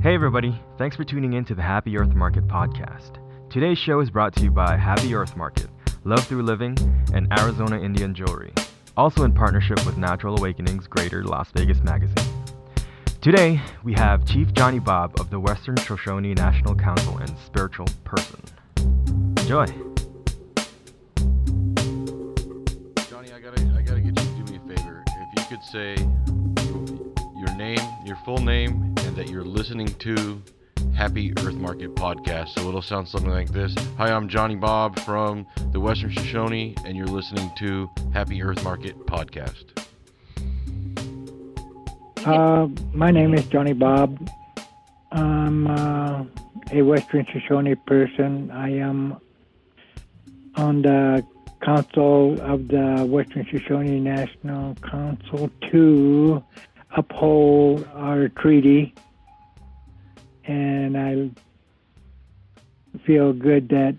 Hey everybody, thanks for tuning in to the Happy Earth Market podcast. Today's show is brought to you by Happy Earth Market, Love Through Living, and Arizona Indian Jewelry, also in partnership with Natural Awakenings Greater Las Vegas Magazine. Today, we have Chief Johnnie Bobb of the Western Shoshone National Council and spiritual person. Enjoy. Johnnie, I gotta get you to do me a favor. If you could say your name, your full name, and that you're listening to Happy Earth Market podcast. So it'll sound something like this. Hi, I'm Johnnie Bobb from the Western Shoshone, and you're listening to Happy Earth Market podcast. My name is Johnnie Bobb. I'm a Western Shoshone person. I am on the council of the Western Shoshone National Council to uphold our treaty, and I feel good that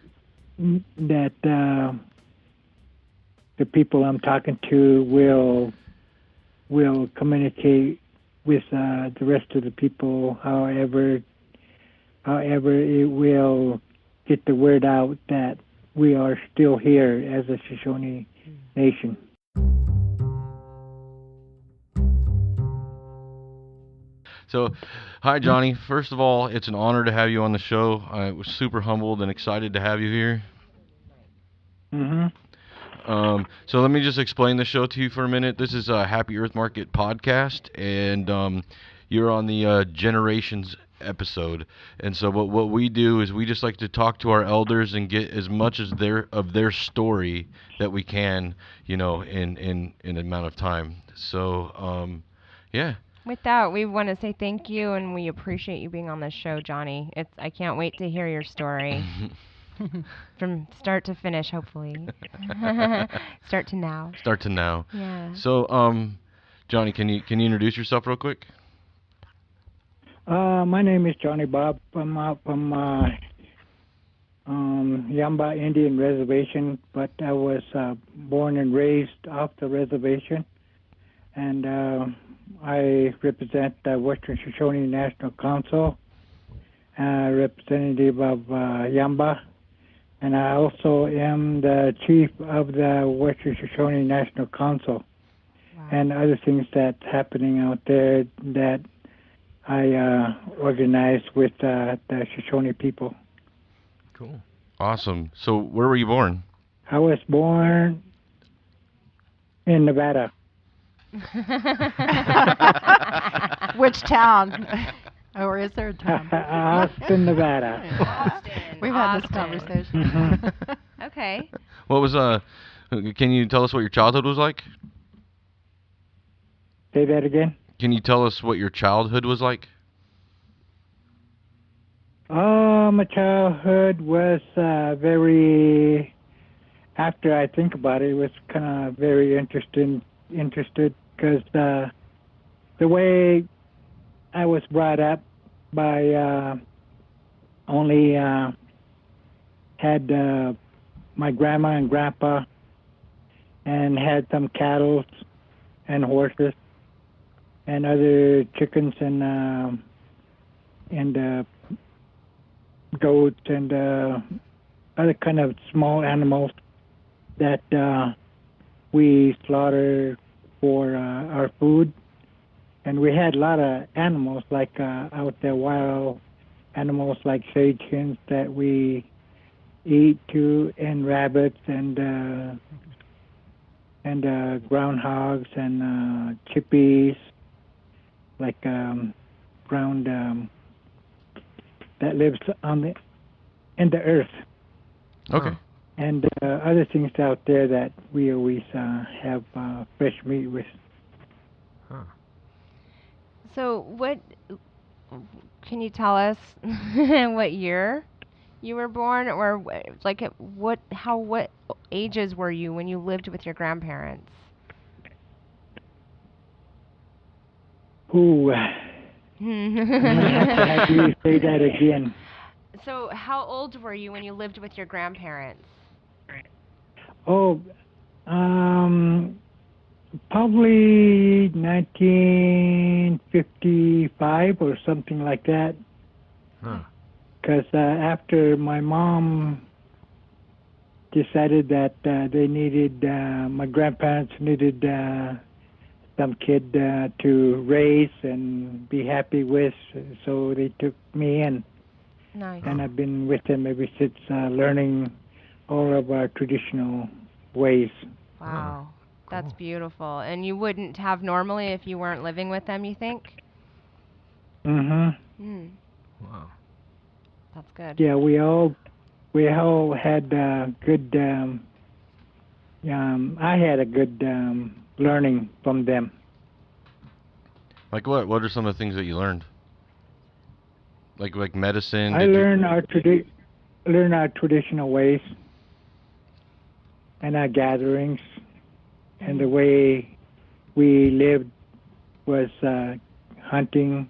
the people I'm talking to will communicate with the rest of the people. However, it will get the word out that we are still here as a Shoshone Nation. So, hi, Johnnie. First of all, it's an honor to have you on the show. I was super humbled and excited to have you here. So let me just explain the show to you for a minute. This is a Happy Earth Market podcast, and you're on the Generations episode. And so what we do is we just like to talk to our elders and get as much as their story that we can, in an amount of time. So, yeah. With that, we want to say thank you, and we appreciate you being on this show, Johnnie. I can't wait to hear your story. From start to finish, hopefully. Start to now. Start to now. Yeah. So, Johnnie, can you introduce yourself real quick? My name is Johnnie Bobb. I'm out from Yamba Indian Reservation, but I was born and raised off the reservation, and I represent the Western Shoshone National Council, representative of Yamba, and I also am the chief of the Western Shoshone National Council. Wow. And other things that's happening out there that I organize with the Shoshone people. Cool. Awesome. So where were you born? I was born in Nevada. Which town? Or is there a town? Austin, Nevada. Austin. We've had this conversation. Okay. What was can you tell us what your childhood was like? Say that again? Can you tell us what your childhood was like? My childhood was very, after I think about it, was kind of very interested because the way I was brought up by only had my grandma and grandpa, and had some cattle and horses and other chickens and goats and other kind of small animals that we slaughter for our food. And we had a lot of animals, like out there, wild animals like sage hens that we eat too, and rabbits and groundhogs and chippies, like ground that lives in the earth. Okay. And other things out there that we always have fresh meat with. Huh. So what, can you tell us what year you were born, or what ages were you when you lived with your grandparents? Ooh. Have you say that again? So how old were you when you lived with your grandparents? Oh, probably 1955 or something like that. Huh. Because after my mom decided that they needed, my grandparents needed some kid to raise and be happy with, so they took me in. Nice. And I've been with them ever since, learning all of our traditional ways. Wow. That's Cool. beautiful. And you wouldn't have normally if you weren't living with them, you think? Mm-hmm. Hmm. Wow. That's good. Yeah, we all had good. I had a good learning from them. Like what? What are some of the things that you learned? Like medicine? I learned our traditional ways and our gatherings, and the way we lived was hunting,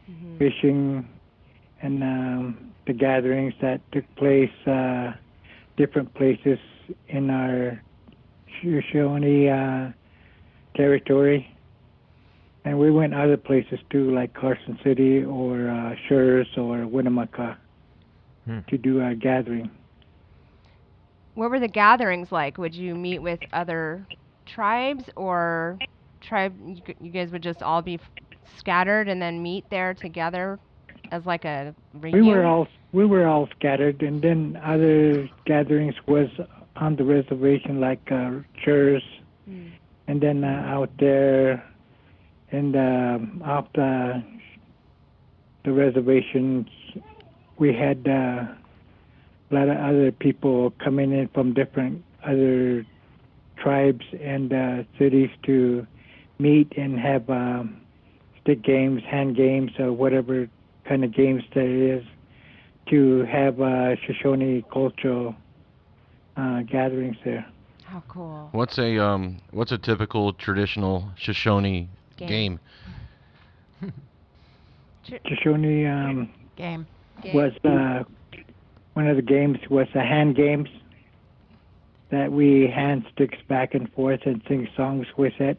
Mm-hmm. fishing, and the gatherings that took place different places in our Shoshone territory. And we went other places too, like Carson City or Shores or Winnemucca to do our gathering. What were the gatherings like? Would you meet with other tribes, or you guys would just all be scattered and then meet there together as like a We were reunion? all scattered, and then other gatherings was on the reservation, like Shores, Mm. and then out there and off the reservations, we had a lot of other people coming in from different other tribes and cities to meet and have stick games, hand games, or whatever kind of games there is, to have Shoshone cultural gatherings there. How cool. What's a typical traditional Shoshone game? Shoshone Game. was one of the games was the hand games that we hand sticks back and forth and sing songs with it.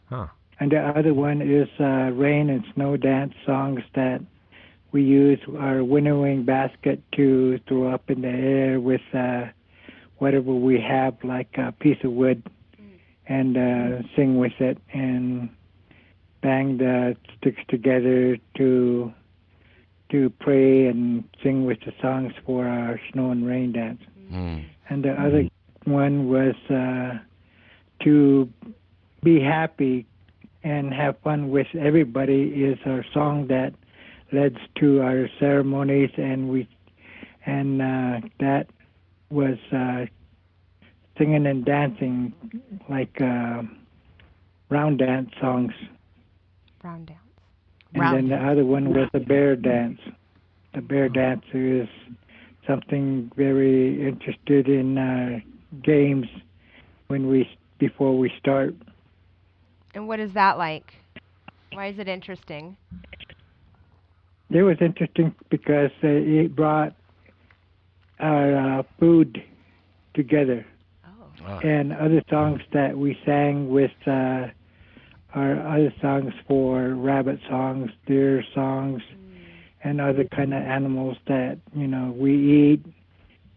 Huh. And the other one is rain and snow dance songs that we use our winnowing basket to throw up in the air with whatever we have, like a piece of wood, and sing with it and bang the sticks together to pray and sing with the songs for our snow and rain dance. Mm. And the other one was to be happy and have fun with everybody is our song that leads to our ceremonies, and that was singing and dancing, like round dance songs. Round dance. And Round then dance. the other one was the bear dance. The bear dance is something very interested in games before we start. And what is that like? Why is it interesting? It was interesting because it brought our food together, Oh. and other songs that we sang with our other songs for rabbit songs, deer songs, and other kind of animals that we eat,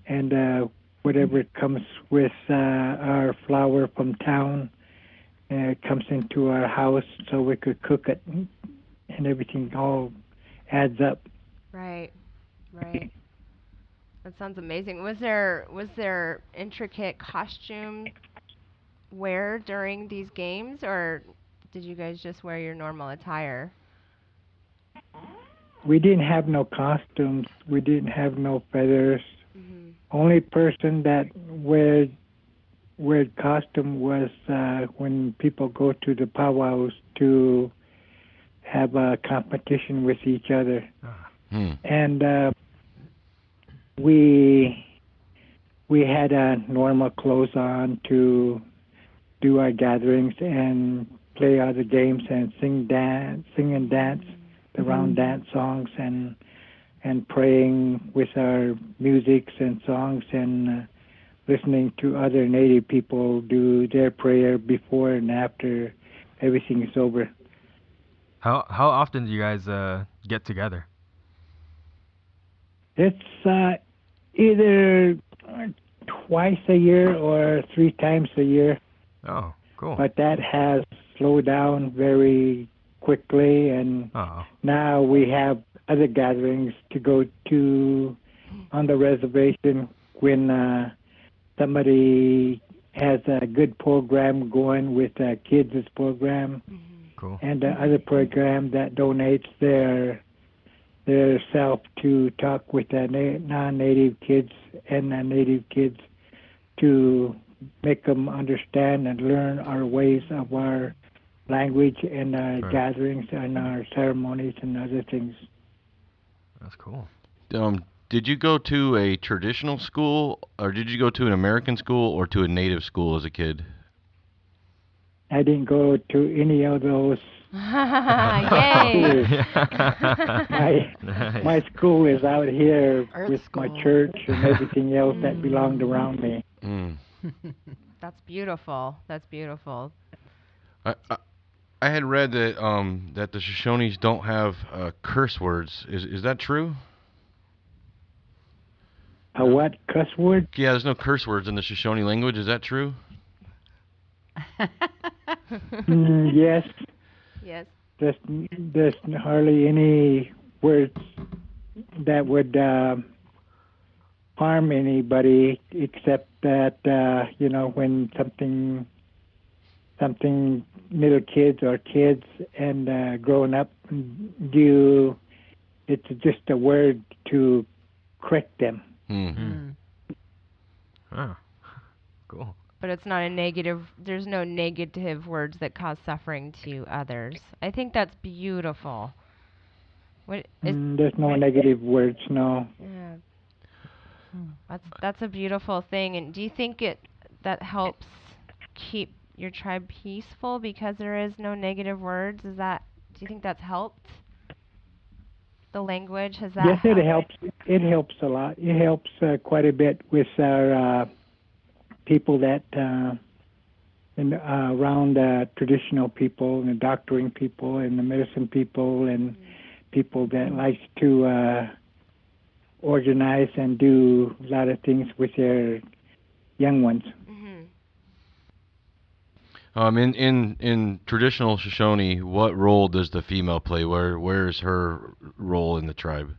and whatever comes with our flour from town comes into our house, so we could cook it, and everything all adds up. Right. Right. That sounds amazing. Was there intricate costume wear during these games, or did you guys just wear your normal attire? We didn't have no costumes. We didn't have no feathers. Mm-hmm. Only person that wear costume was when people go to the powwows to have a competition with each other. Hmm. And we had normal clothes on to do our gatherings and play other games and sing and dance the round dance songs and praying with our musics and songs and listening to other Native people do their prayer before and after everything is over. How often do you guys get together? It's either twice a year or 3 times a year, Oh, cool. but that has slowed down very quickly, and Oh, now we have other gatherings to go to on the reservation when somebody has a good program going with kids' program cool. and other program that donates their self to talk with the non-native kids and the native kids to make them understand and learn our ways of our language and our Right. gatherings and our ceremonies and other things. That's cool. Did you go to a traditional school, or did you go to an American school, or to a native school as a kid? I didn't go to any of those. Yay! Nice. My school is out here Earth with my school. church and everything else that belonged around me. Mm. That's beautiful. That's beautiful. I had read that that the Shoshones don't have curse words. Is that true? A what cuss word? Yeah, there's no curse words in the Shoshone language. Is that true? Yes, Yes. there's hardly any words that would harm anybody, except that when something little kids or kids and grown up do, it's just a word to correct them. Oh, cool. But it's not a negative. There's no negative words that cause suffering to others. I think that's beautiful. What is? There's no negative words, no. Yeah. That's a beautiful thing. And do you think that helps keep your tribe peaceful because there is no negative words? Do you think that's helped? The language has that? Yes, it helps. It helps a lot. It helps quite a bit with our people that around traditional people and the doctoring people and the medicine people and people that like to organize and do a lot of things with their young ones. In traditional Shoshone, what role does the female play? Where is her role in the tribe?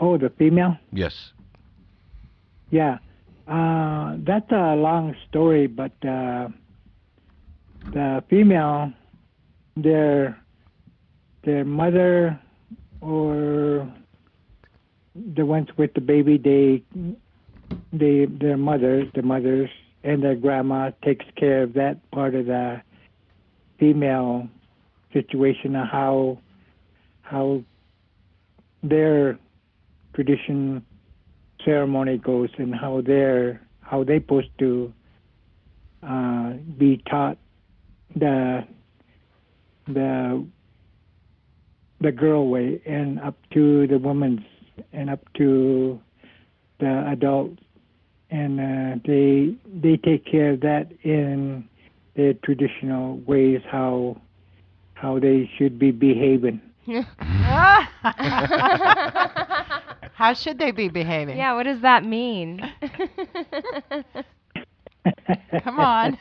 Oh, the female? Yes. Yeah. That's a long story, but the female, their mother or the ones with the baby, their mothers and their grandma takes care of that part of the female situation of how their tradition ceremony goes and how they supposed to be taught the girl way and up to the woman's and up to the adults, and they take care of that in their traditional ways how they should be behaving. How should they be behaving? Yeah, what does that mean? Come on.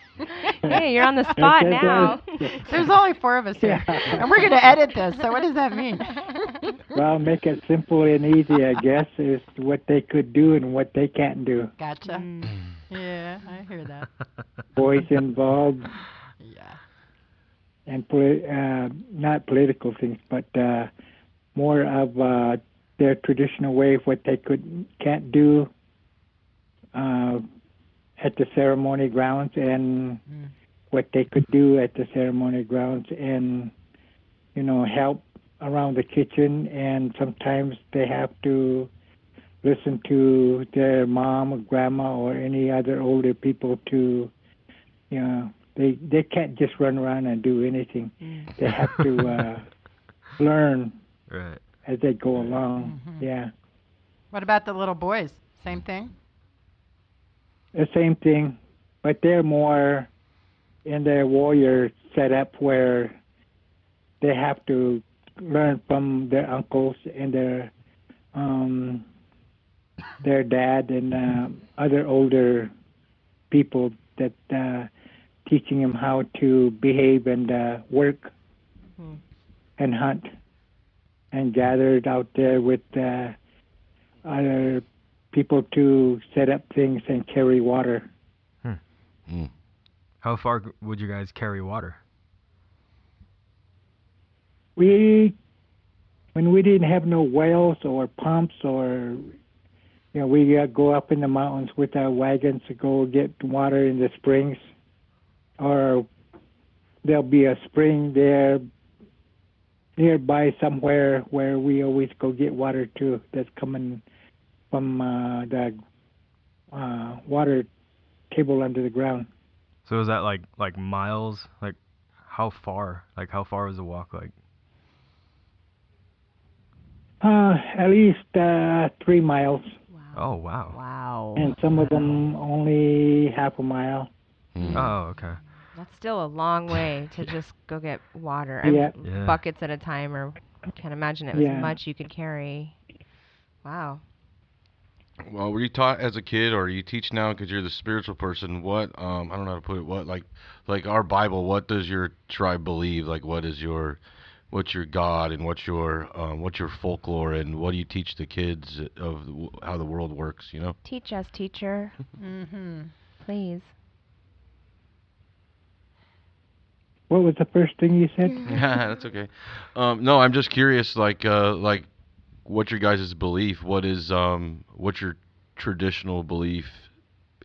Hey, you're on the spot now. There's only 4 of us here. And we're going to edit this, so what does that mean? Well, make it simple and easy, I guess, is what they could do and what they can't do. Gotcha. Yeah, I hear that. Boys involved Yeah. and not political things, but more of their traditional way of what they can't do at the ceremony grounds and what they could do at the ceremony grounds, and help around the kitchen, and sometimes they have to listen to their mom or grandma or any other older people to they can't just run around and do anything. They have to learn Right. as they go along. Yeah. What about the little boys? Same thing? The same thing, but they're more in their warrior setup where they have to learned from their uncles and their dad and other older people that teaching them how to behave and work and hunt and gathered out there with other people to set up things and carry water. How far would you guys carry water? When we didn't have no wells or pumps or, we go up in the mountains with our wagons to go get water in the springs, or there'll be a spring there nearby somewhere where we always go get water too. That's coming from the water table under the ground. So is that like miles? Like how far? Like how far was the walk like? At least 3 miles. Wow. Oh, wow. Wow. And some of them only half a mile. Oh, okay. That's still a long way to just go get water. Yeah. Buckets at a time, or I can't imagine it was much you could carry. Wow. Well, were you taught as a kid, or you teach now because you're the spiritual person? What I don't know how to put it. What like our Bible? What does your tribe believe? Like, what's your God, and what's your folklore, and what do you teach the kids of how the world works? Teach us, teacher. Please. What was the first thing you said? That's okay. No, I'm just curious. Like what's your guys' belief? What's your traditional belief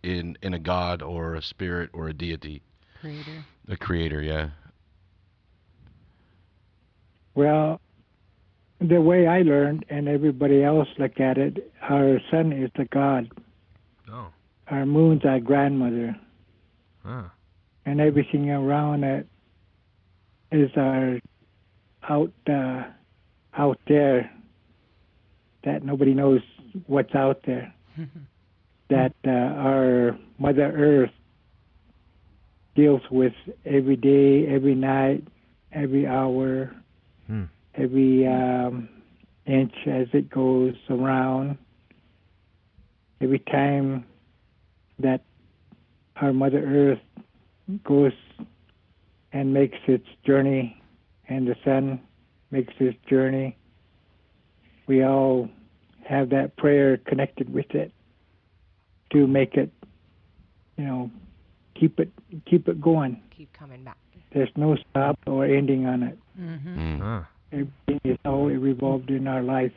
in a God or a spirit or a deity? Creator. A creator, yeah. Well, the way I learned and everybody else look at it, our sun is the God. Oh. Our moon's our grandmother. Huh. And everything around it is our out there that nobody knows what's out there. That our Mother Earth deals with every day, every night, every hour, every inch as it goes around. Every time that our Mother Earth goes and makes its journey, and the sun makes its journey, we all have that prayer connected with it to make it, keep it going. Keep coming back. There's no stop or ending on it. Huh. Everything is all revolved in our life,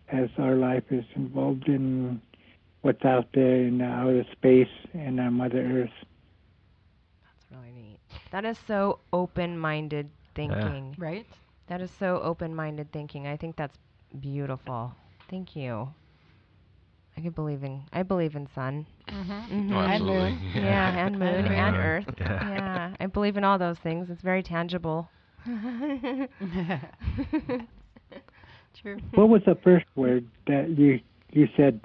as our life is involved in what's out there in outer space and our Mother Earth. That's really neat. That is so open-minded thinking. Yeah. Right? That is so open-minded thinking. I think that's beautiful. Thank you. I believe in sun. Oh, absolutely. And moon. Yeah, and moon and earth. Yeah. Yeah, I believe in all those things. It's very tangible. True. What was the first word that you said,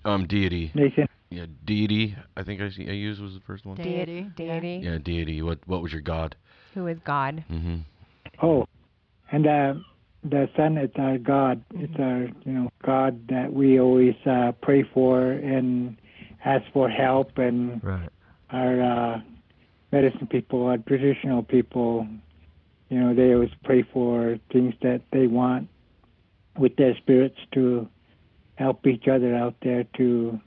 Deity. Nathan? Yeah, deity. I think I used was the first one. Deity. Deity. Yeah, deity. What was your God? Who is God? Oh, and the sun is our God. It's our, God that we always pray for and ask for help. And Right. our medicine people, our traditional people, they always pray for things that they want with their spirits to help each other out there to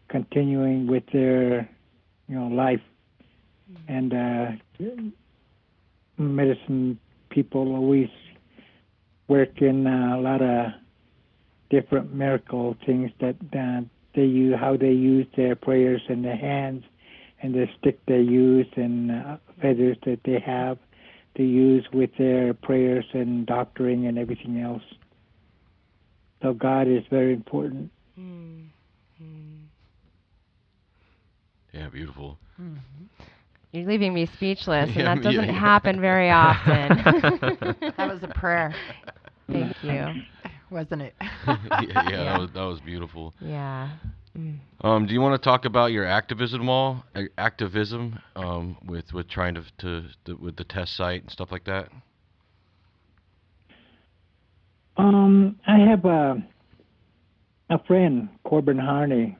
continuing with their, life. And medicine people always work in a lot of different miracle things that they use, how they use their prayers and their hands and the stick they use and feathers that they have to use with their prayers and doctoring and everything else. So God is very important. Yeah, beautiful. You're leaving me speechless, and Yeah, that doesn't yeah. happen very often. That was a prayer, Thank you. wasn't it? Yeah. That was beautiful. Yeah. Do you want to talk about your activism with trying to with the test site and stuff like that? I have a friend, Corbin Harney.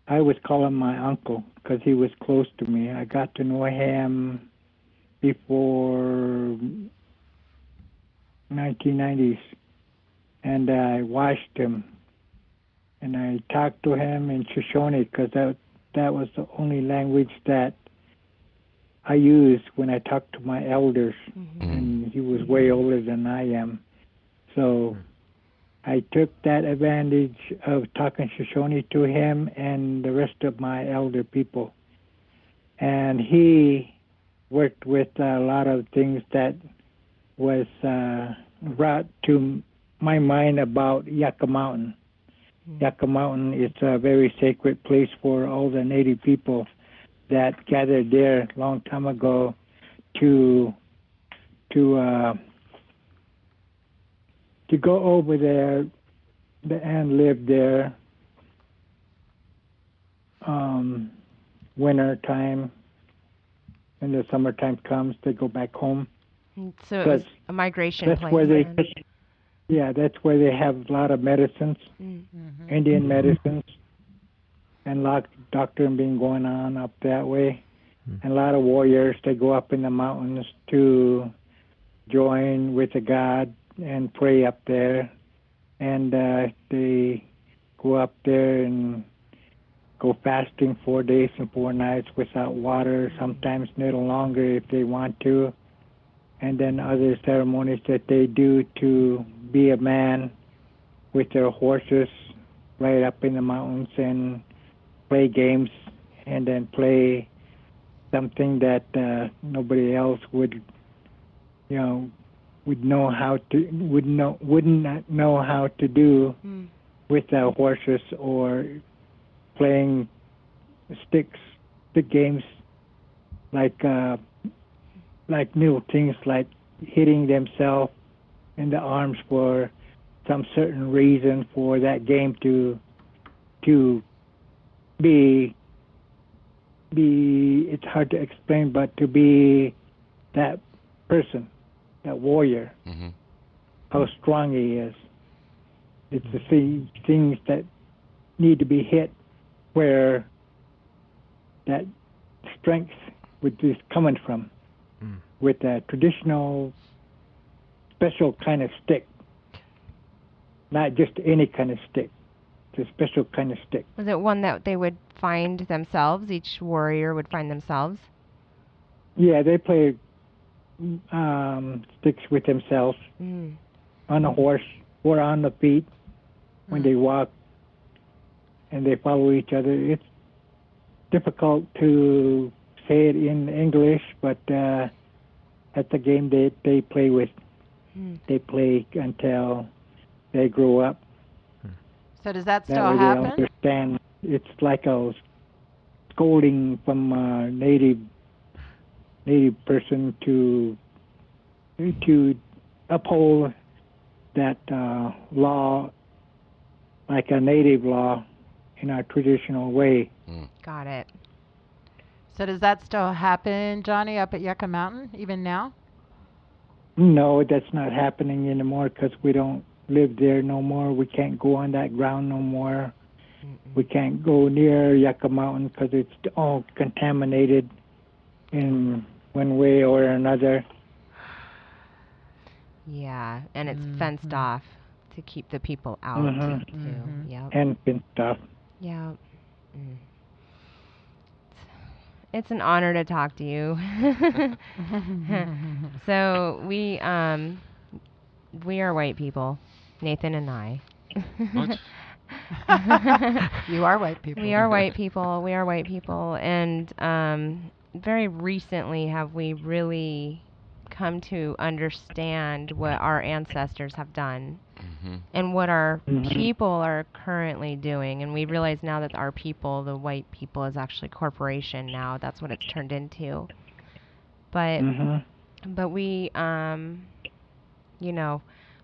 I always call him my uncle because he was close to me. I got to know him before 1990s, and I watched him, and I talked to him in Shoshone because that was the only language that I used when I talked to my elders, and he was way older than I am. So I took that advantage of talking Shoshone to him and the rest of my elder people. And he worked with a lot of things that was brought to my mind about Yucca Mountain. Yucca Mountain is a very sacred place for all the Native people that gathered there a long time ago to go over there and live there winter time. When the summertime comes, they go back home. So it was a migration that's place. Where that's where they have a lot of medicines, Indian medicines, and a lot of doctoring being going on up that way. And a lot of warriors, they go up in the mountains to join with the god and pray up there. And they go up there and go fasting 4 days and 4 nights without water, sometimes a little longer if they want to. And then other ceremonies that they do to be a man with their horses right up in the mountains and play games and then play something that nobody else would wouldn't know how to do with their horses, or playing stick games like little things like hitting themselves in the arms for some certain reason for that game to be it's hard to explain, but to be that person, that warrior, how strong he is. It's the things that need to be hit where that strength is coming from, with a traditional special kind of stick, not just any kind of stick. It's a special kind of stick. Was it one that they would find themselves? Each warrior would find themselves? Yeah, they play sticks with themselves on a horse or on the feet when they walk, and they follow each other. It's difficult to say it in English, but that's a game they play with. They play until they grow up. So does that That still way happen? they understand. It's like a scolding from a native person to uphold that law, like a native law, in our traditional way. Got it. So does that still happen, Johnny, up at Yucca Mountain, even now? No, that's not happening anymore because we don't live there no more. We can't go on that ground no more. We can't go near Yucca Mountain because it's all contaminated in one way or another. Yeah, and it's fenced off to keep the people out too. Yep. And stuff. Yeah. It's an honor to talk to you. So we are white people, Nathan and I. What? You are white people. We are white people. We are white people, and very recently have we really come to understand what our ancestors have done and what our people are currently doing. And we realize now that our people, the white people, is actually corporation now. That's what it's turned into. But we,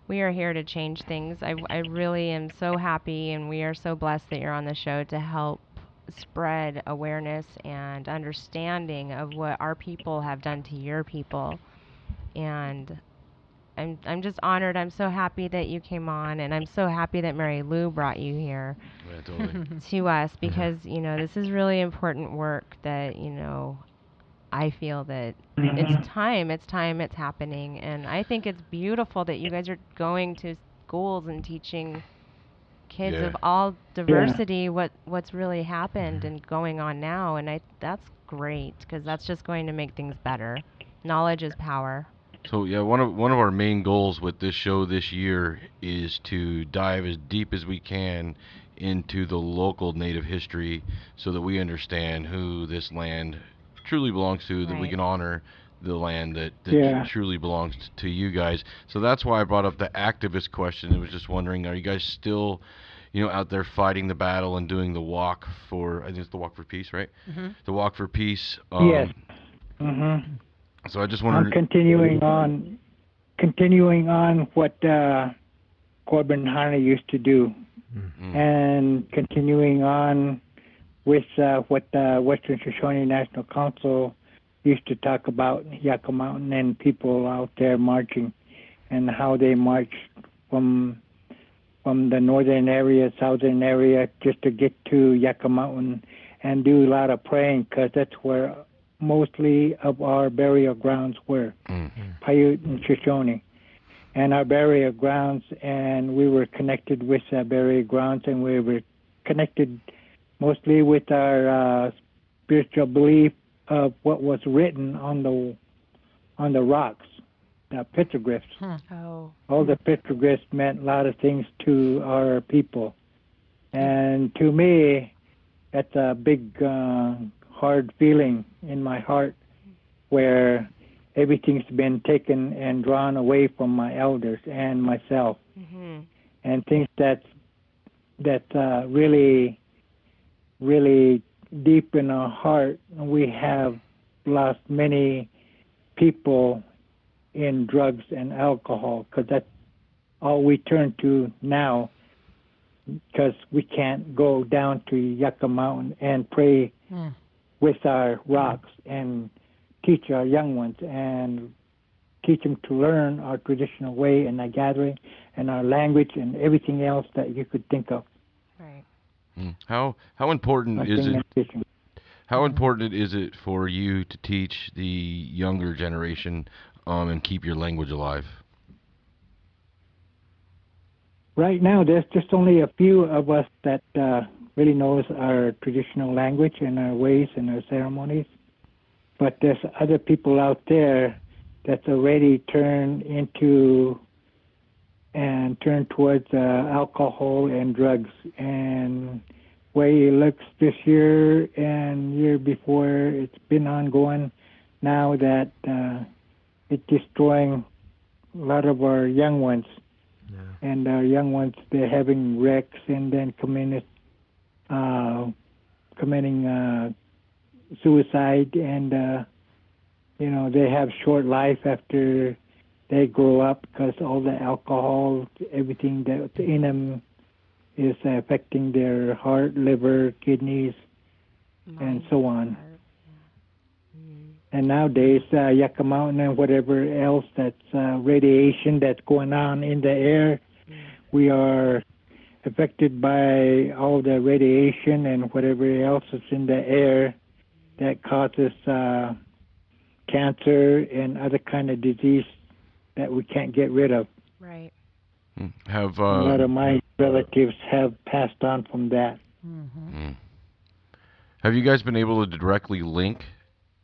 we are here to change things. I really am so happy, and we are so blessed that you're on the show to help spread awareness and understanding of what our people have done to your people. And I'm just honored. I'm so happy that you came on, and I'm so happy that Mary Lou brought you here Yeah, totally. to us because this is really important work that I feel that it's time, it's happening, and I think it's beautiful that you guys are going to schools and teaching kids Yeah. of all diversity what's really happened and going on now, and that's great because that's just going to make things better. Knowledge is power. So yeah, one of our main goals with this show this year is to dive as deep as we can into the local Native history, so that we understand who this land truly belongs to, that we Right. can honor the land that Yeah. truly belongs to you guys. So that's why I brought up the activist question. I was just wondering, are you guys still, out there fighting the battle and doing the walk for, I think it's the Walk for Peace, right? Mm-hmm. The Walk for Peace. Yes. Mm-hmm. So I just I'm wondered. continuing on what Corbin Harney used to do, and continuing on with what the Western Shoshone National Council used to talk about Yucca Mountain and people out there marching, and how they marched from the northern area, southern area, just to get to Yucca Mountain and do a lot of praying, because that's where mostly of our burial grounds were, Paiute and Shoshone. And our burial grounds, and we were connected with burial grounds, and we were connected mostly with our spiritual belief of what was written on the rocks, the petroglyphs. Oh. All the petroglyphs meant a lot of things to our people. And to me, that's a big, hard feeling in my heart, where everything's been taken and drawn away from my elders and myself. Mm-hmm. And things that really, really deep in our heart, we have lost many people in drugs and alcohol, because that's all we turn to now, because we can't go down to Yucca Mountain and pray with our rocks and teach our young ones and teach them to learn our traditional way and our gathering and our language and everything else that you could think of. Right. How important is it? Fishing. How important is it for you to teach the younger generation and keep your language alive? Right now, there's just only a few of us that really knows our traditional language and our ways and our ceremonies. But there's other people out there that's already turned towards alcohol and drugs. And way it looks this year and year before, it's been ongoing now that it's destroying a lot of our young ones. Yeah. And our young ones, they're having wrecks and then committing suicide, and they have short life after they grow up, because all the alcohol, everything that's in them is affecting their heart, liver, kidneys, and so on. And nowadays, Yucca Mountain and whatever else that's radiation that's going on in the air, we are affected by all the radiation and whatever else is in the air that causes cancer and other kind of disease that we can't get rid of. Right. Have A lot of my relatives have passed on from that. Have you guys been able to directly link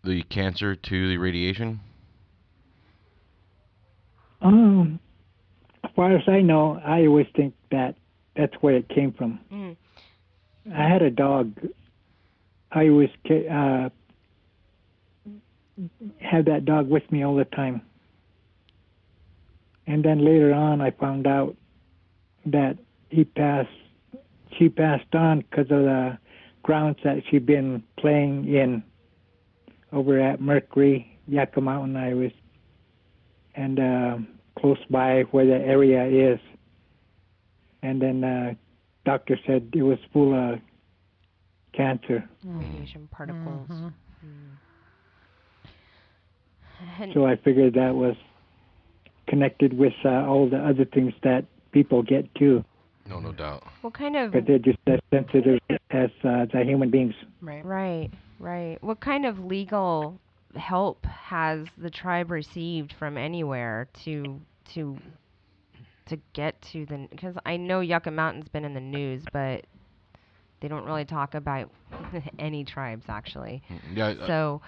the cancer to the radiation? As far as I know, I always think that that's where it came from. I had a dog. I always had that dog with me all the time. And then later on, I found out that she passed on because of the grounds that she'd been playing in over at Mercury, Yucca Mountain, Iowa, and close by where the area is. And then doctor said it was full of cancer. Radiation particles. So I figured that was connected with all the other things that people get too. No doubt. What kind of But they're just as sensitive as the human beings. Right. right. What kind of legal help has the tribe received from anywhere to get to the? Because I know Yucca Mountain's been in the news, but they don't really talk about any tribes actually. Yeah. So,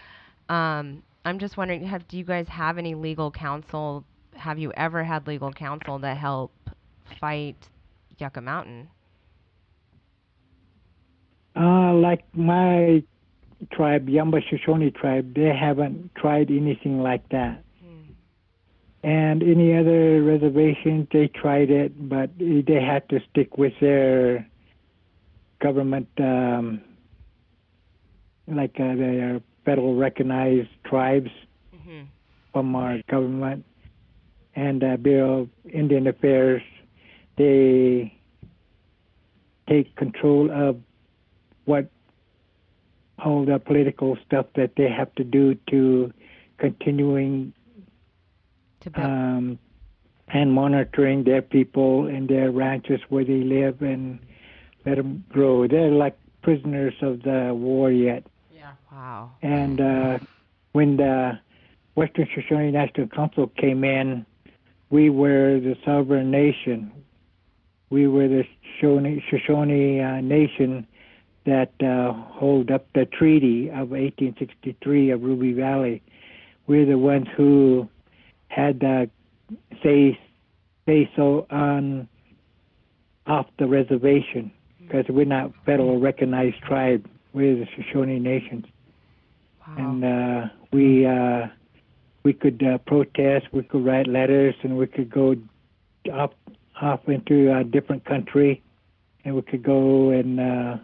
I'm just wondering, do you guys have any legal counsel? Have you ever had legal counsel to help fight Yucca Mountain? Like my tribe, Yamba Shoshone tribe, they haven't tried anything like that. And any other reservations, they tried it, but they had to stick with their government, their federal recognized tribes from our government. And Bureau of Indian Affairs, they take control of all the political stuff that they have to do to continuing To build. and monitoring their people and their ranches where they live and let them grow. They're like prisoners of the war yet. Yeah. Wow. And when the Western Shoshone National Council came in, we were the sovereign nation. We were the Shoshone Nation that hold up the treaty of 1863 of Ruby Valley. We're the ones who had say so on off the reservation, because we're not federal recognized tribe. We're the Shoshone Nations. Wow. And we could protest, we could write letters, and we could go off into a different country, and we could go and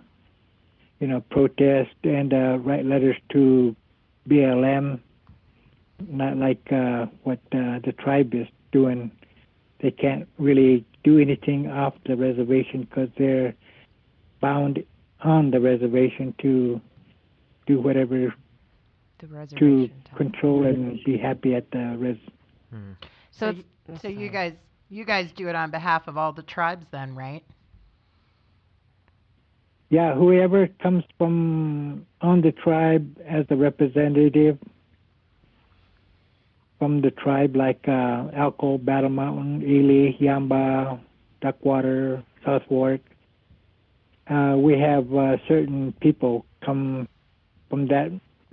protest and write letters to BLM, not like what the tribe is doing. They can't really do anything off the reservation because they're bound on the reservation to do whatever The to reservation. control and be happy at the res. So it's- so you guys do it on behalf of all the tribes then, right? Yeah, whoever comes from on the tribe as a representative from the tribe, like Elko, Battle Mountain, Ely, Yamba, Duckwater, South Fork. We have certain people come from that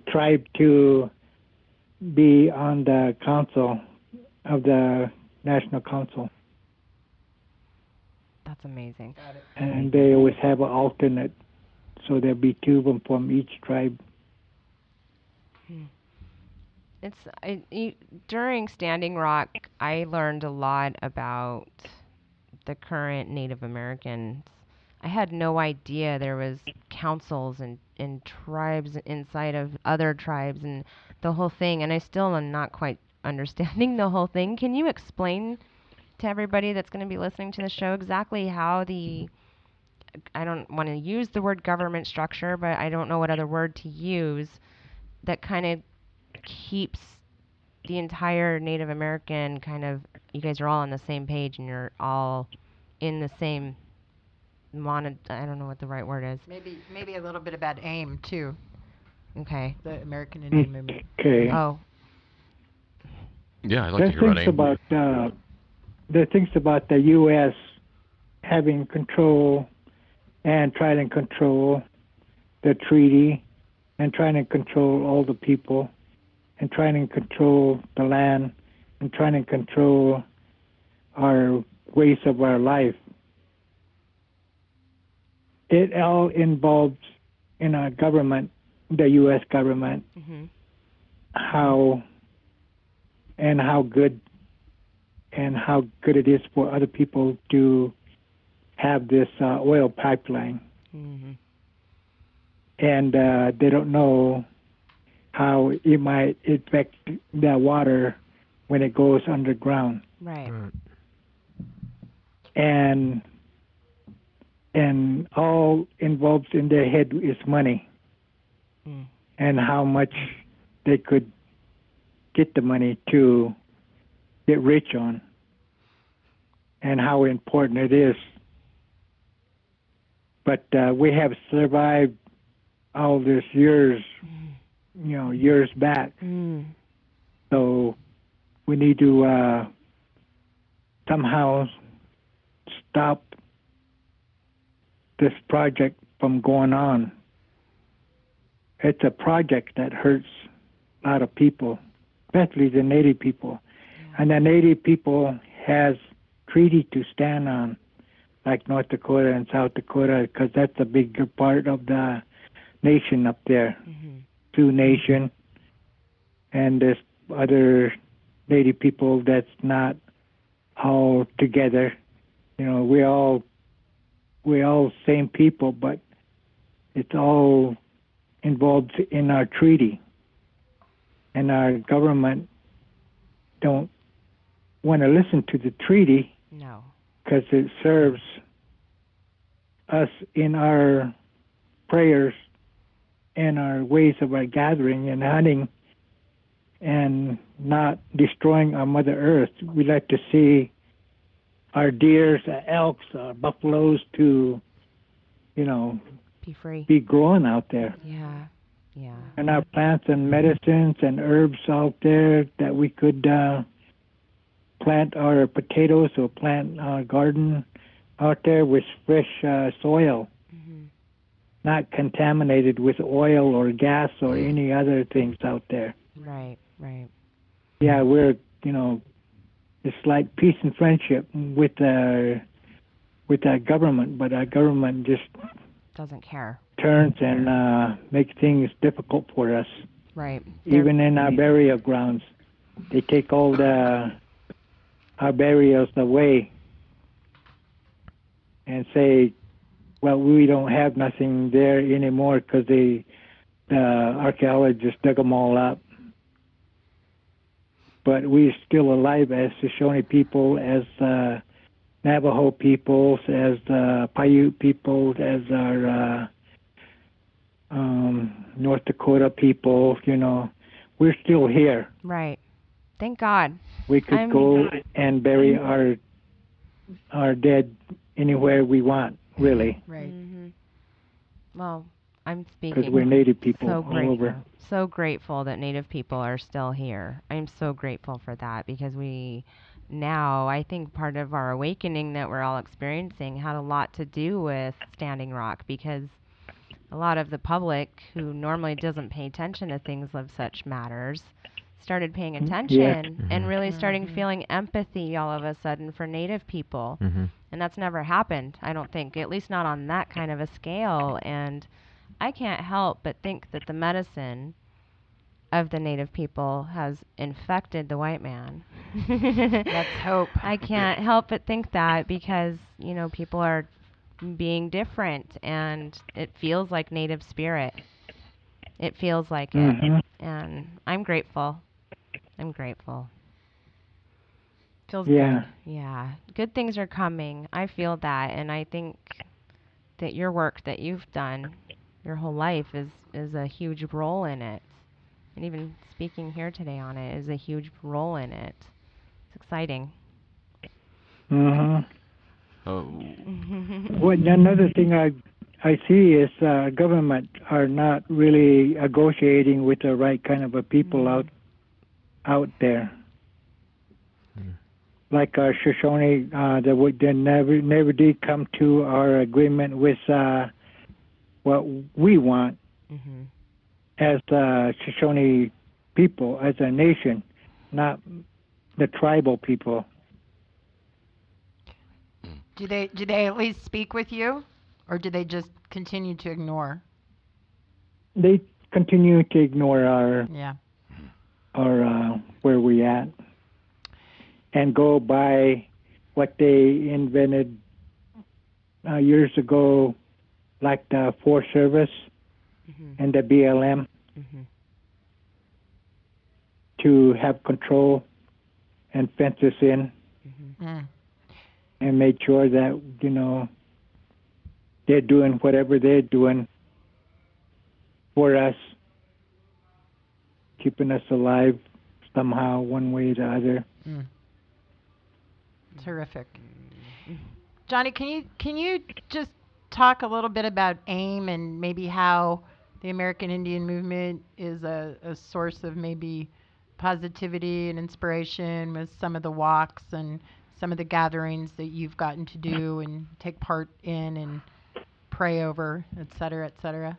tribe to be on the council of the National Council. That's amazing. And they always have an alternate, so there'll be two of them from each tribe. During Standing Rock, I learned a lot about the current Native Americans. I had no idea there was councils and tribes inside of other tribes and the whole thing, and I still am not quite understanding the whole thing. Can you explain to everybody that's going to be listening to the show exactly how I don't want to use the word government structure, but I don't know what other word to use that kind of keeps the entire Native American you guys are all on the same page and you're all in the same I don't know what the right word is. Maybe a little bit about AIM too, Okay. the American Indian Movement. Okay. Oh. Yeah, I'd like to hear about AIM. There are things about the U.S. having control and trying to control the treaty and trying to control all the people and trying to control the land and trying to control our ways of our life. It all involves in our government, the U.S. government, how good it is for other people to have this oil pipeline. And they don't know how it might affect the water when it goes underground. Right. And all involved in their head is money and how much they could get the money to get rich on, and how important it is. But we have survived all this years, years back. So we need to somehow stop this project from going on. It's a project that hurts a lot of people, especially the Native people. And the Native people has treaty to stand on, like North Dakota and South Dakota, because that's a bigger part of the nation up there. Sioux Nation, and there's other Native people that's not all together. We all same people, but it's all involved in our treaty, and our government don't want to listen to the treaty. No. Because it serves us in our prayers and our ways of our gathering and hunting, and not destroying our Mother Earth. We like to see our deers, our elks, our buffaloes to, be free, be growing out there. Yeah. And our plants and medicines and herbs out there that we could plant our potatoes or plant our garden out there with fresh soil, not contaminated with oil or gas or any other things out there. Right. Yeah, we're, it's like peace and friendship with our government, but our government just doesn't care. Turns and makes things difficult for us. Right. Even in our burial grounds, they take all our burials away and say, well, we don't have nothing there anymore because the archaeologists dug them all up. But we're still alive as Shoshone people, as Navajo peoples, as Paiute peoples, as our North Dakota people. We're still here. Right. Thank God. We could go and bury our dead anywhere we want, really. Right. Well, I'm speaking because we're Native people so all over. So grateful that Native people are still here. I'm so grateful for that, because we now, I think part of our awakening that we're all experiencing had a lot to do with Standing Rock, because a lot of the public who normally doesn't pay attention to things of such matters started paying attention and really starting feeling empathy all of a sudden for Native people. And that's never happened, I don't think, at least not on that kind of a scale. And I can't help but think that the medicine of the Native people has infected the white man. Let's hope. I can't help but think that, because, people are being different, and it feels like Native spirit. It feels like it. And I'm grateful. Feels good. Yeah. Good things are coming. I feel that, and I think that your work that you've done your whole life is a huge role in it. And even speaking here today on it is a huge role in it. It's exciting. Well, another thing I see is government are not really negotiating with the right kind of a people out there. Like our Shoshone, they never did come to our agreement with what we want as Shoshone people, as a nation, not the tribal people. Do they at least speak with you, or do they just continue to ignore? They continue to ignore our where we at, and go by what they invented years ago, like the Forest Service and the BLM, to have control and fence us in, and make sure that, they're doing whatever they're doing for us, keeping us alive somehow, one way or the other. Terrific. Johnny, can you just talk a little bit about AIM and maybe how the American Indian movement is a source of maybe positivity and inspiration with some of the walks and some of the gatherings that you've gotten to do and take part in and pray over, et cetera, et cetera?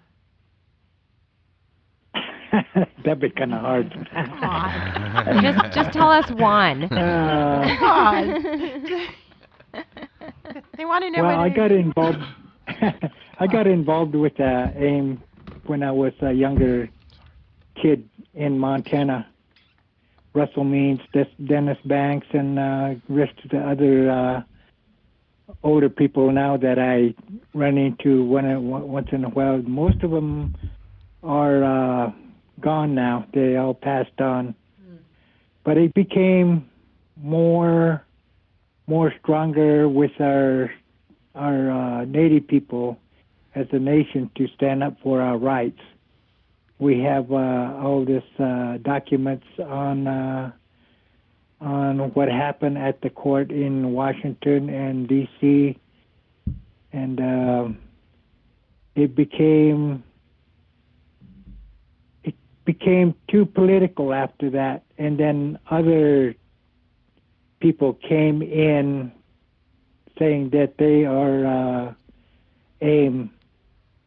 That'd be kind of hard. Come on. Just tell us one. Come on. They want to know Well, what I got involved. I got involved with AIM when I was a younger kid in Montana. Russell Means, Dennis Banks, and rest of the other older people now that I run into once in a while. Most of them are gone now. They all passed on. But it became more stronger with our Native people as a nation to stand up for our rights. We have all this documents on what happened at the court in Washington and D.C. and it became too political after that, and then other people came in saying that they are AIM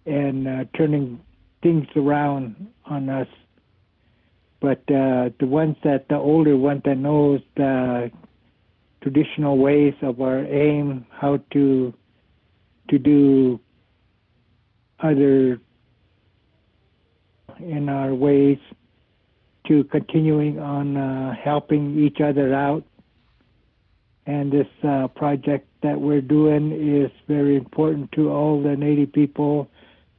and turning things around on us. But the older ones that knows the traditional ways of our AIM, how to do other in our ways to continuing on helping each other out. And this project that we're doing is very important to all the Native people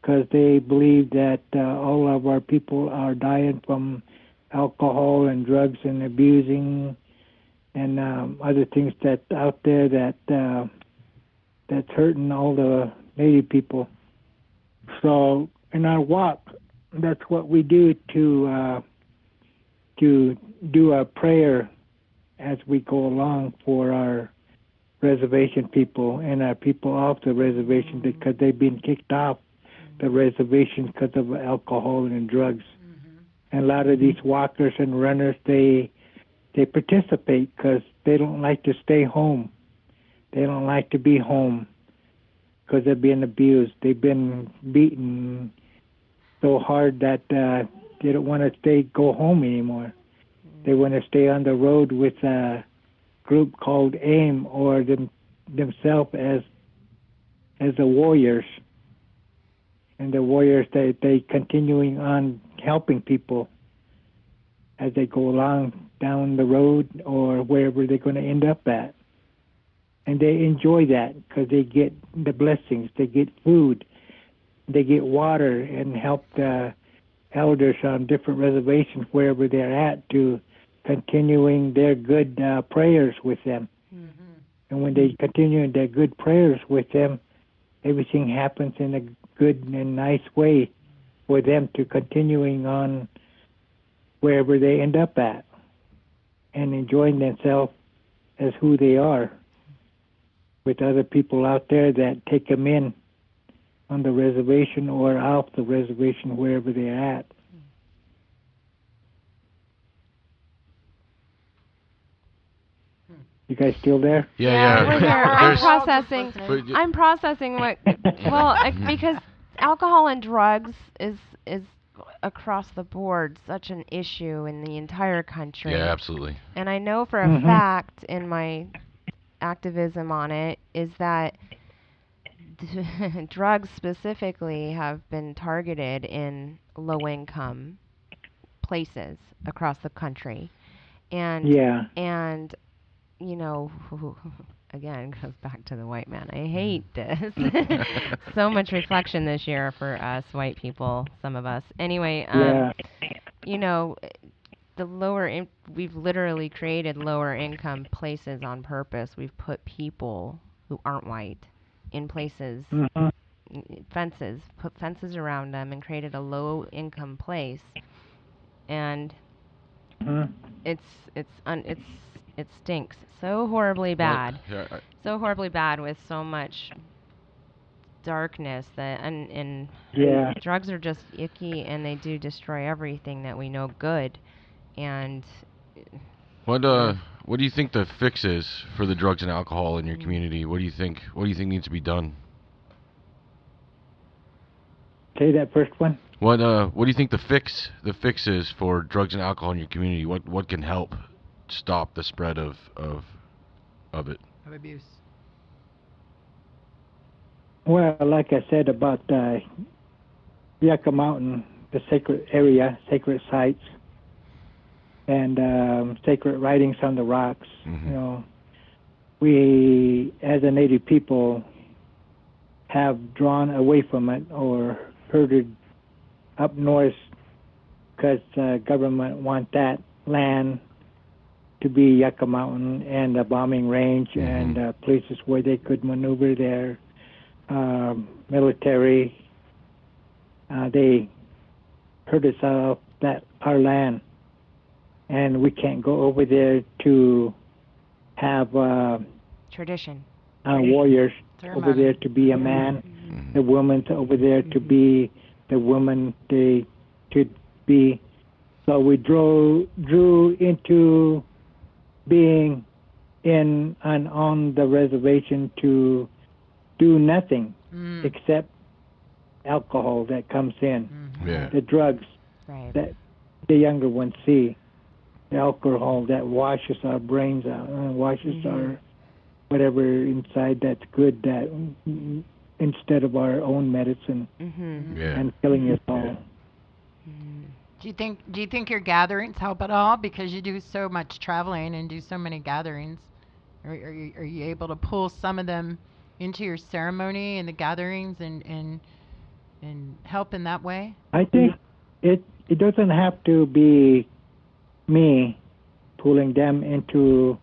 because they believe that all of our people are dying from alcohol and drugs and abusing and other things that's out there that's hurting all the Native people. So in our walk, that's what we do to do a prayer as we go along for our reservation people and our people off the reservation because they've been kicked off the reservation because of alcohol and drugs. And a lot of these walkers and runners, they participate because they don't like to stay home. They don't like to be home because they're being abused. They've been beaten so hard that they don't want to go home anymore. They want to stay on the road with a group called AIM or themselves as the warriors. And the warriors, they continuing on helping people as they go along down the road or wherever they're going to end up at. And they enjoy that because they get the blessings. They get food. They get water and help the elders on different reservations wherever they're at to continuing their good prayers with them. And when they continue their good prayers with them, everything happens in a good and nice way for them to continuing on wherever they end up at and enjoying themselves as who they are with other people out there that take them in on the reservation or off the reservation, wherever they're at. You guys still there? Yeah. We're here. I'm processing what. Well, because alcohol and drugs is across the board such an issue in the entire country. Yeah, absolutely. And I know for a fact in my activism on it is that drugs specifically have been targeted in low-income places across the country. And you know, again, goes back to the white man. I hate this. So much reflection this year for us white people, some of us. Anyway, you know, we've literally created lower income places on purpose. We've put people who aren't white in places, put fences around them and created a low income place. And it's it stinks so horribly bad. Yeah, So horribly bad with so much darkness that and Yeah. drugs are just icky and they do destroy everything that we know good. And what do you think the fix is for the drugs and alcohol in your community? What do you think needs to be done? Say that first one. What do you think the fix is for drugs and alcohol in your community? What can help stop the spread of it? Of abuse. Well, like I said about Yucca Mountain, the sacred area, sacred sites, and sacred writings on the rocks. Mm-hmm. You know, we as a Native people have drawn away from it or herded up north because government want that land to be Yucca Mountain and a bombing range Mm-hmm. and places where they could maneuver their military. They herd us off our land, and we can't go over there to have tradition. warriors Ceremony. over there to be a man, the woman's over there to be the woman they should be. So we drew into being in and on the reservation to do nothing except alcohol that comes in, Yeah. the drugs Right. that the younger ones see, the alcohol that washes our brains out, washes our whatever inside that's good, that instead of our own medicine Yeah. and killing us all. Do you think your gatherings help at all, because you do so much traveling and do so many gatherings? Are you able to pull some of them into your ceremony and the gatherings and help in that way? I think it doesn't have to be me pulling them into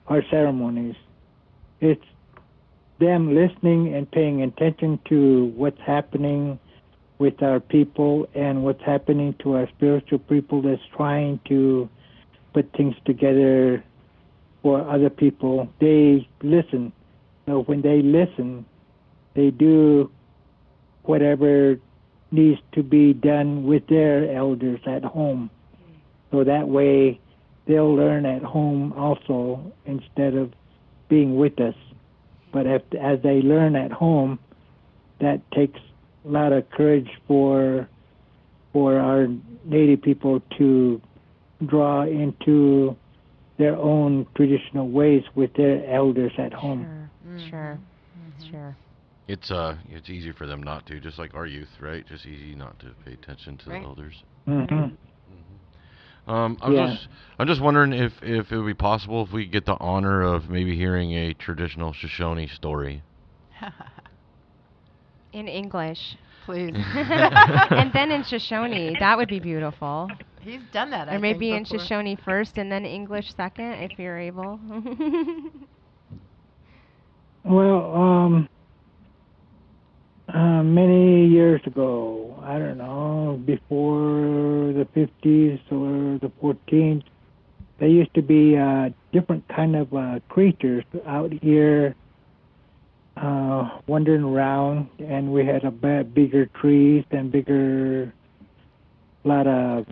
our ceremonies. It's them listening and paying attention to what's happening with our people and what's happening to our spiritual people that's trying to put things together for other people. They listen. So when they listen, they do whatever needs to be done with their elders at home. So that way they'll learn at home also instead of being with us. But as they learn at home, that takes a lot of courage for our Native people to draw into their own traditional ways with their elders at home. Sure. Sure. It's easy for them not to, just like our youth, right? Just easy not to pay attention to Right. the elders. Mm-hmm. I'm just wondering if it would be possible if we get the honor of maybe hearing a traditional Shoshone story. In English. Please. And then in Shoshone. That would be beautiful. He's done that. I Or maybe think, in before. Shoshone first and then English second, if you're able. Well, many years ago, I don't know, before the 50s or the 14th, there used to be different kind of creatures out here wandering around, and we had bigger trees and bigger lot of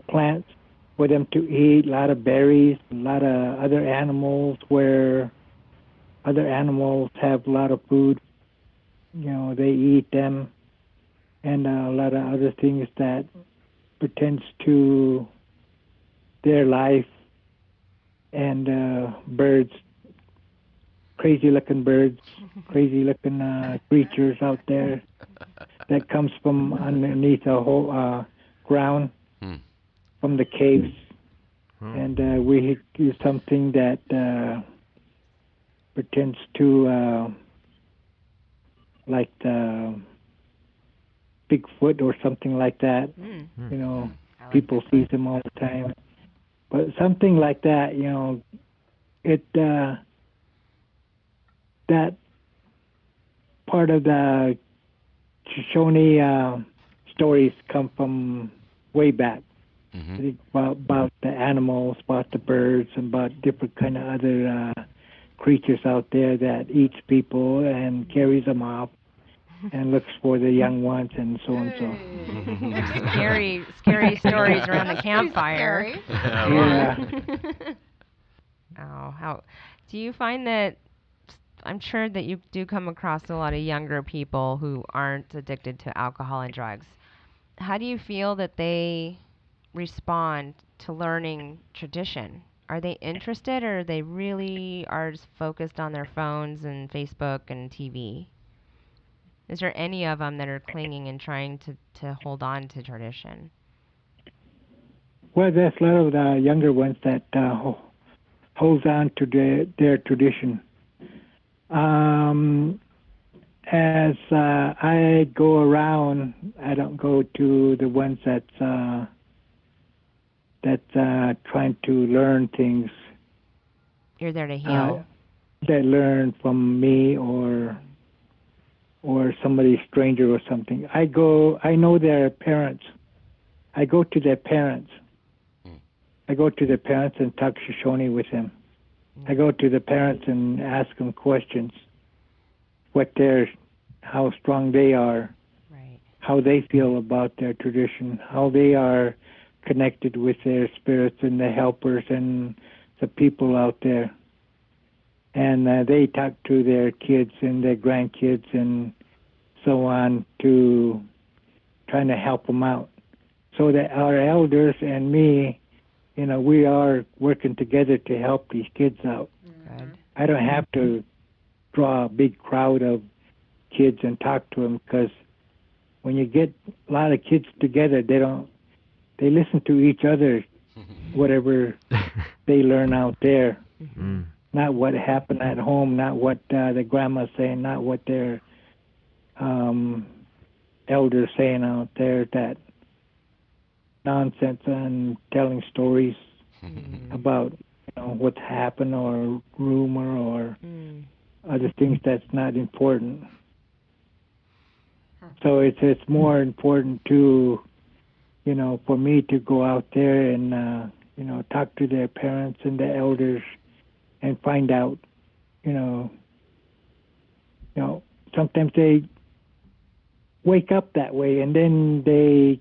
plants for them to eat, a lot of berries, a lot of other animals where other animals have a lot of food. You know, they eat them, and a lot of other things that pertains to their life, and birds, crazy-looking birds, crazy-looking creatures out there that comes from underneath the whole ground, from the caves, and we do something that pertains to like the Bigfoot or something like that. You know, people see them all the time. But something like that, you know, it that part of the Shoshone stories come from way back. Mm-hmm. I think about the animals, about the birds, and about different kind of other creatures out there that eats people and carries them off and looks for the young ones and so and so. Scary stories around the campfire. Yeah. Oh, how do you find that? I'm sure that you do come across a lot of younger people who aren't addicted to alcohol and drugs. How do you feel that they respond to learning tradition? Are they interested, or they really are just focused on their phones and Facebook and TV? Is there any of them that are clinging and trying to hold on to tradition? Well, there's a lot of the younger ones that holds on to their tradition. As I go around, I don't go to the ones that's trying to learn things. You're there to heal. That learn from me or somebody stranger or something. I know their parents. I go to their parents. I go to the parents and talk Shoshone with them. I go to the parents and ask them questions. How strong they are, Right. how they feel about their tradition, how they are connected with their spirits and the helpers and the people out there. And they talk to their kids and their grandkids and so on to trying to help them out. So that our elders and me, we are working together to help these kids out. Good. I don't have to draw a big crowd of kids and talk to them, because when you get a lot of kids together, they listen to each other, whatever they learn out there. Mm. Not what happened at home, not what the grandma's saying, not what their elders saying out there, that nonsense and telling stories about what's happened or rumor or other things that's not important. So it's more important to for me to go out there and talk to their parents and the elders and find out sometimes they wake up that way, and then they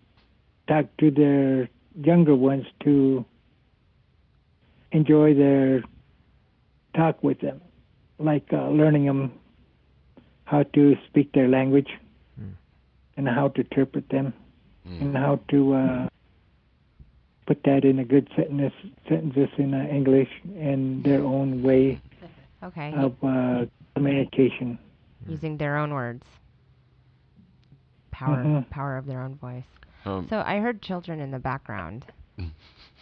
talk to their younger ones to enjoy their talk with them, like learning them how to speak their language and how to interpret them and how to put that in a good sentences in English in their own way of communication. Using their own words. Power of their own voice. So I heard children in the background.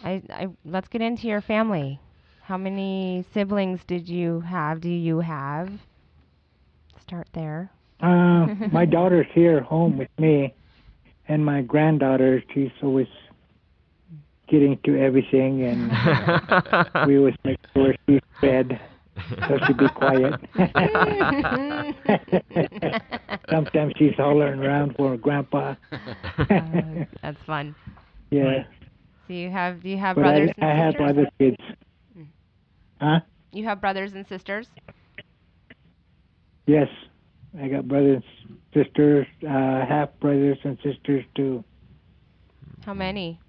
Let's get into your family. How many siblings do you have? Start there. My daughter's here home with me, and my granddaughter, she's always getting to everything, and we always make sure she's fed, so she'd be quiet. Sometimes she's hollering around for her grandpa. That's fun. Yeah. So do you have brothers and sisters? I have other kids. Huh? You have brothers and sisters? Yes. I got brothers and sisters, half brothers and sisters too. How many?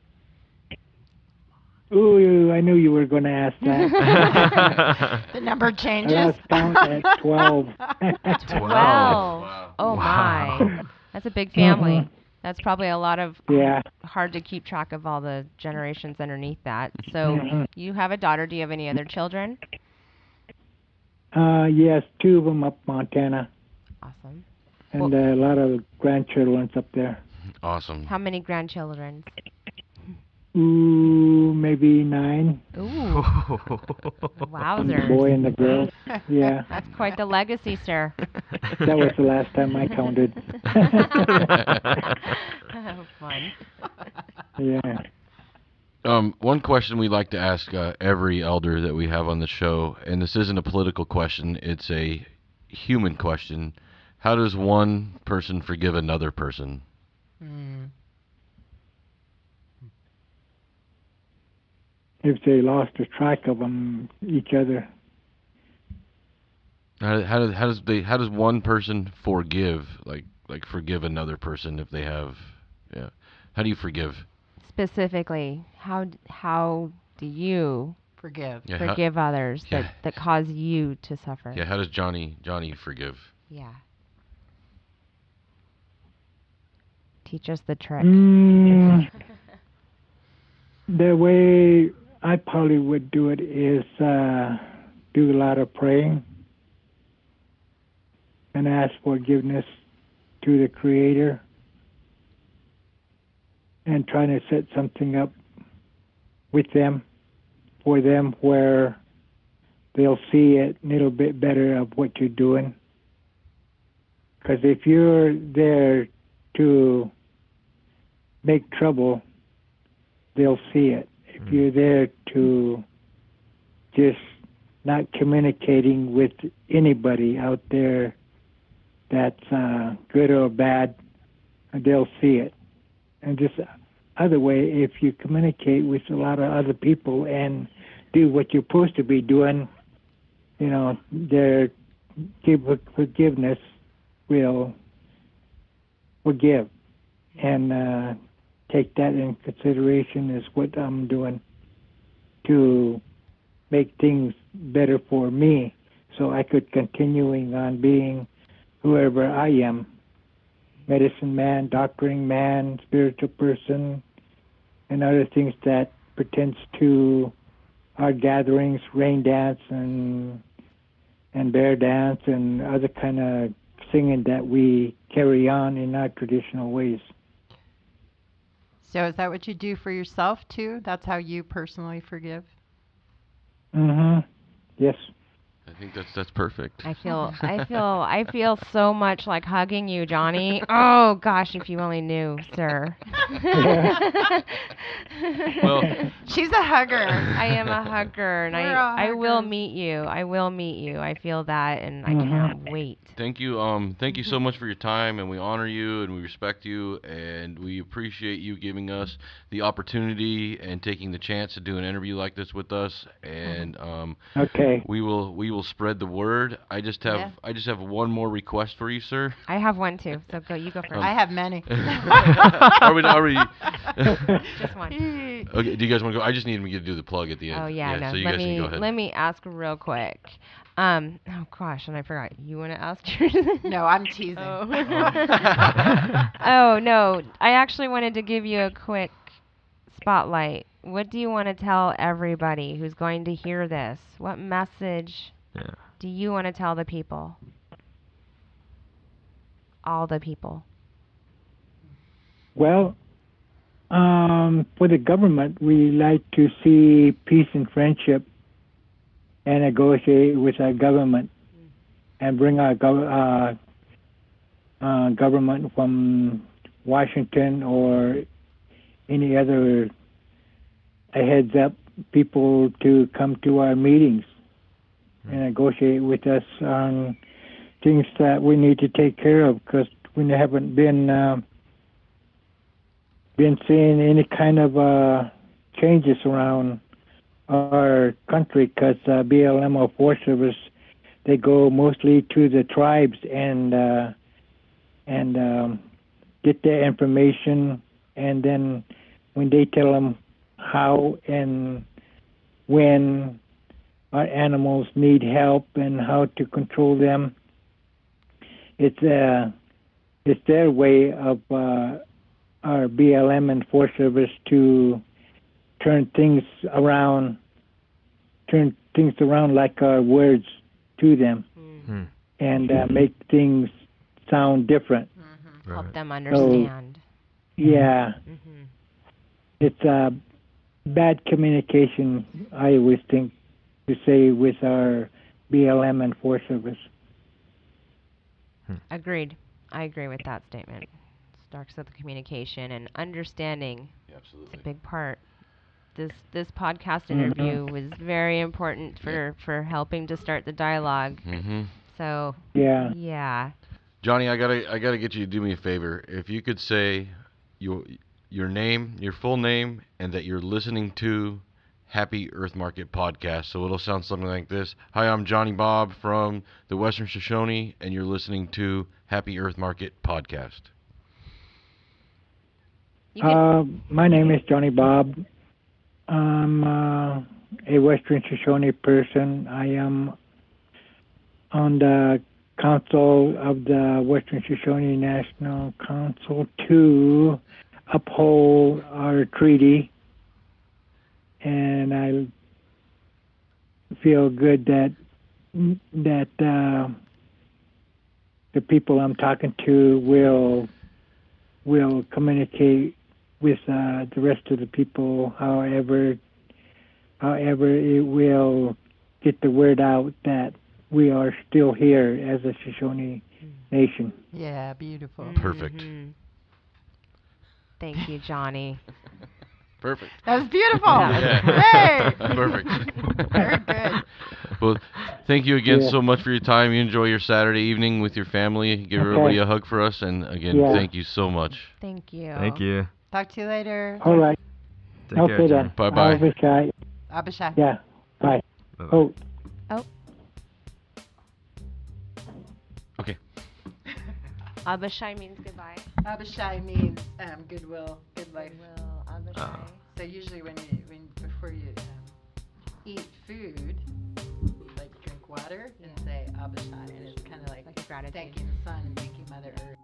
Ooh, I knew you were going to ask that. The number changes. I lost count at 12. 12. Wow. Oh, my. That's a big family. That's probably a lot of hard to keep track of all the generations underneath that. So you have a daughter. Do you have any other children? Yes, 2 of them up Montana. Awesome. And a lot of grandchildren up there. Awesome. How many grandchildren? Ooh, maybe 9. Ooh. Wowzers. The boy and the girl. Yeah. That's quite the legacy, sir. That was the last time I counted. Oh, fun. Yeah. One question we like to ask every elder that we have on the show, and this isn't a political question, it's a human question. How does one person forgive another person? if they lost the track of each other. How does one person forgive, like forgive another person if they have, yeah? How do you forgive? Specifically, how do you Forgive. Yeah, forgive others yeah. that cause you to suffer? Yeah, how does Johnny forgive? Yeah. Teach us the trick. The way I probably would do it is do a lot of praying and ask forgiveness to the Creator, and trying to set something up with them, for them, where they'll see it a little bit better of what you're doing. Because if you're there to make trouble, they'll see it. If you're there to just not communicating with anybody out there that's good or bad, they'll see it. And just other way, if you communicate with a lot of other people and do what you're supposed to be doing, their forgiveness will forgive, and take that in consideration is what I'm doing to make things better for me, so I could continuing on being whoever I am. Medicine man, doctoring man, spiritual person, and other things that pertains to our gatherings, rain dance and bear dance and other kind of singing that we carry on in our traditional ways. So is that what you do for yourself too? That's how you personally forgive? Yes. I think that's perfect. I feel so much like hugging you, Johnny. Oh gosh, if you only knew, sir. Well, she's a hugger. I am a hugger, and I will meet you. I will meet you. I feel that, and I cannot wait. Thank you. Thank you so much for your time, and we honor you, and we respect you, and we appreciate you giving us the opportunity and taking the chance to do an interview like this with us. And okay, we will spread the word. I just have one more request for you, sir. I have one too. So you go first. I have many. Are we? Just one. Okay. Do you guys want to go? I just need me to do the plug at the end. Oh yeah, no. So you guys can go ahead. Let me ask real quick. Oh gosh, and I forgot. You want to ask yours? No, I'm teasing. Oh. Oh no, I actually wanted to give you a quick spotlight. What do you want to tell everybody who's going to hear this? What message do you want to tell the people? All the people. Well, for the government, we like to see peace and friendship and negotiate with our government and bring our government from Washington or any other heads up people to come to our meetings and negotiate with us on things that we need to take care of, because we haven't been seeing any kind of changes around our country, because BLM or Forest Service, they go mostly to the tribes and get their information, and then when they tell them how and when our animals need help and how to control them, it's their way of our BLM and Forest Service to turn things around like our words to them, and make things sound different. Help them understand. So, yeah. It's bad communication, I always think, to say, with our BLM and Forest Service. Agreed. I agree with that statement. Starts with the communication and understanding. Absolutely. It's a big part. This podcast interview was very important for helping to start the dialogue. So yeah. Johnny, I gotta get you to do me a favor. If you could say your name, your full name, and that you're listening to Happy Earth Market podcast. So it'll sound something like this. Hi, I'm Johnnie Bobb from the Western Shoshone, and you're listening to Happy Earth Market podcast. My name is Johnnie Bobb. I'm a Western Shoshone person. I am on the council of the Western Shoshone National Council to uphold our treaty, and I feel good that the people I'm talking to will communicate with the rest of the people. However, it will get the word out that we are still here as a Shoshone nation. Yeah, beautiful. Perfect. Thank you, Johnny. Perfect. That was beautiful. Yeah. Hey. Perfect. Very good. Well, thank you again Yeah. so much for your time. You enjoy your Saturday evening with your family. Give everybody a hug for us. And again, thank you so much. Thank you. Thank you. Talk to you later. All right. Take Okay care, then. Johnny. Bye-bye. Abishai. Abishai. Yeah. Bye. Bye-bye. Oh. Okay. Abishai means goodbye. Abishai means goodwill, good life. Goodwill, Abishai. So usually before you eat food, like drink water and say Abishai, and it's kind of like Like gratitude. thanking the sun and thanking Mother Earth.